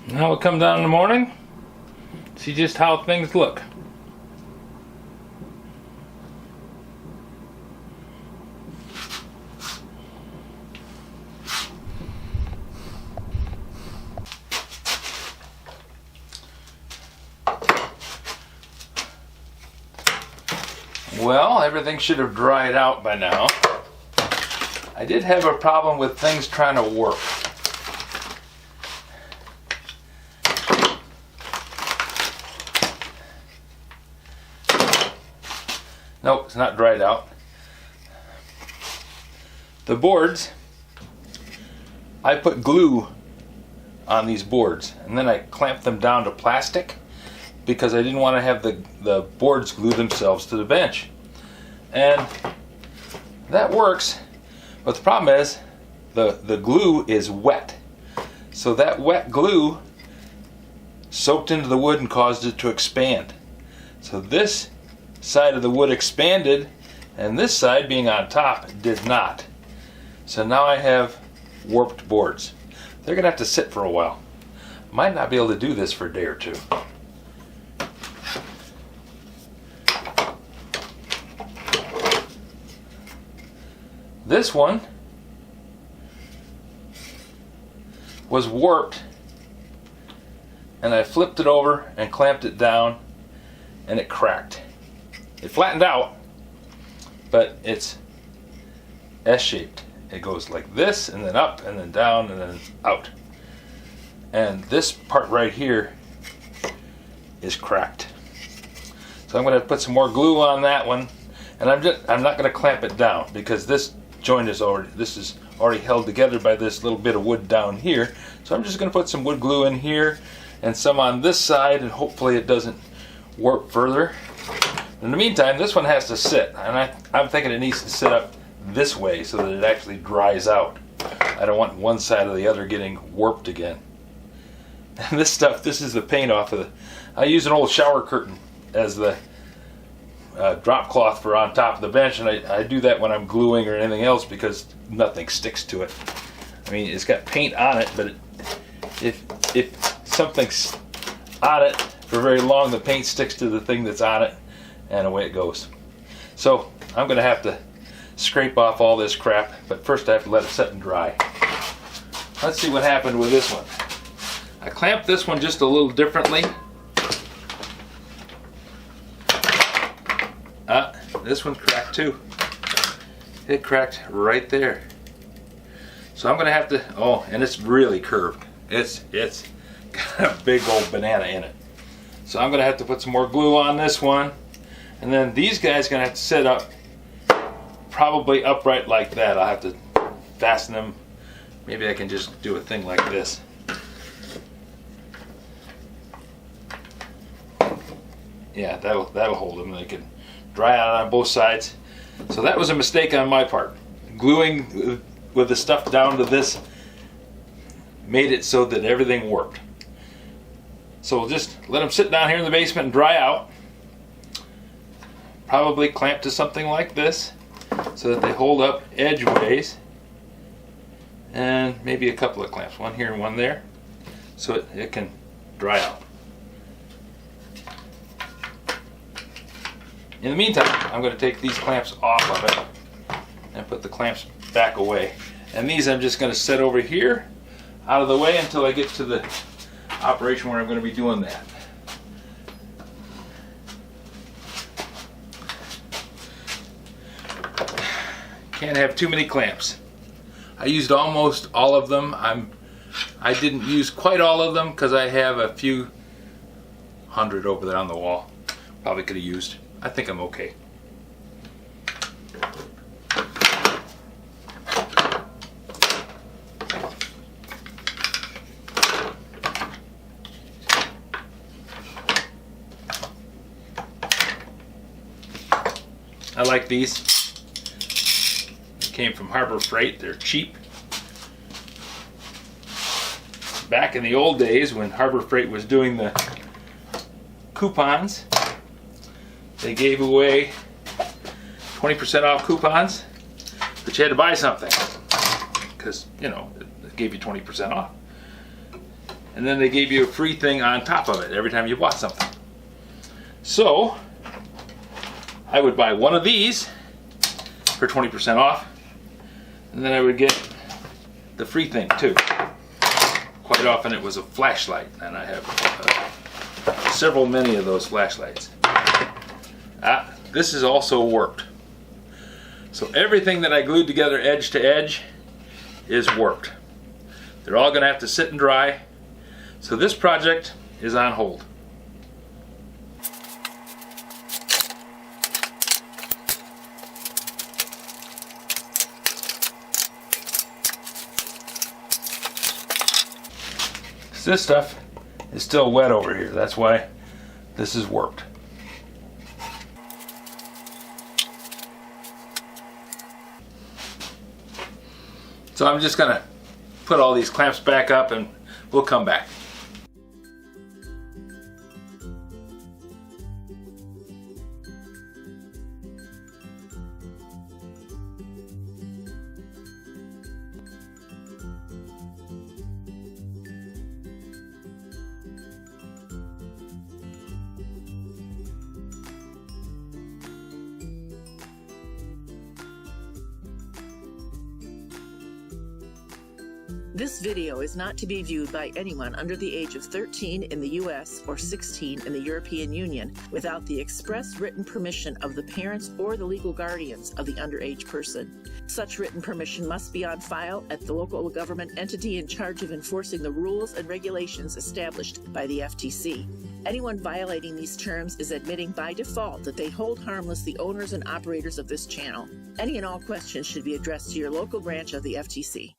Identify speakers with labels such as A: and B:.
A: Now we'll come down in the morning, see just how things look. Well, everything should have dried out by now. I did have a problem with things trying to work. Nope, it's not dried out. The boards, I put glue on these boards and then I clamped them down to plastic because I didn't want to have the boards glue themselves to the bench. And that works, but the problem is the glue is wet. So that wet glue soaked into the wood and caused it to expand. So this side of the wood expanded and this side, being on top, did not. So now I have warped boards. They're gonna have to sit for a while. Might not be able to do this for a day or two. This one was warped and I flipped it over and clamped it down and it cracked. It flattened out, but it's S-shaped. It goes like this and then up and then down and then out. And this part right here is cracked. So I'm going to put some more glue on that one, and I'm not going to clamp it down because this joint is already held together by this little bit of wood down here. So I'm just going to put some wood glue in here and some on this side, and hopefully it doesn't warp further. In the meantime, this one has to sit, and I'm thinking it needs to sit up this way so that it actually dries out. I don't want one side or the other getting warped again. And this stuff, this is the paint off of I use an old shower curtain as the drop cloth for on top of the bench, and I do that when I'm gluing or anything else because nothing sticks to it. I mean, it's got paint on it, but if something's on it for very long, the paint sticks to the thing that's on it, and away it goes. So I'm going to have to scrape off all this crap, but first I have to let it set and dry. Let's see what happened with this one. I clamped this one just a little differently. This one cracked too. It cracked right there. So I'm going to have to, and it's really curved. It's got a big old banana in it. So I'm going to have to put some more glue on this one. And then these guys are going to have to sit up probably upright like that. I'll have to fasten them. Maybe I can just do a thing like this. Yeah, that'll hold them. They can dry out on both sides. So that was a mistake on my part. Gluing with the stuff down to this made it so that everything worked. So we'll just let them sit down here in the basement and dry out. Probably clamp to something like this so that they hold up edgeways. And maybe a couple of clamps, one here and one there, so it can dry out. In the meantime, I'm going to take these clamps off of it and put the clamps back away. And these I'm just going to set over here out of the way until I get to the operation where I'm going to be doing that. Can't have too many clamps. I used almost all of them. I didn't use quite all of them because I have a few hundred over there on the wall. Probably could have used. I think I'm okay. I like these. Came from Harbor Freight. They're cheap. Back in the old days when Harbor Freight was doing coupons. They gave away 20% off coupons, but you had to buy something because, you know, it gave you 20% off. And then they gave you a free thing on top of it every time you bought something. So I would buy one of these for 20% off, and then I would get the free thing too. Quite often it was a flashlight, and I have many of those flashlights. This has also worked. So everything that I glued together edge to edge is worked. They're all going to have to sit and dry. So this project is on hold. This stuff is still wet over here. That's why this is worked. So I'm just going to put all these clamps back up and we'll come back.
B: This video is not to be viewed by anyone under the age of 13 in the U.S. or 16 in the European Union without the express written permission of the parents or the legal guardians of the underage person. Such written permission must be on file at the local government entity in charge of enforcing the rules and regulations established by the FTC. Anyone violating these terms is admitting by default that they hold harmless the owners and operators of this channel. Any and all questions should be addressed to your local branch of the FTC.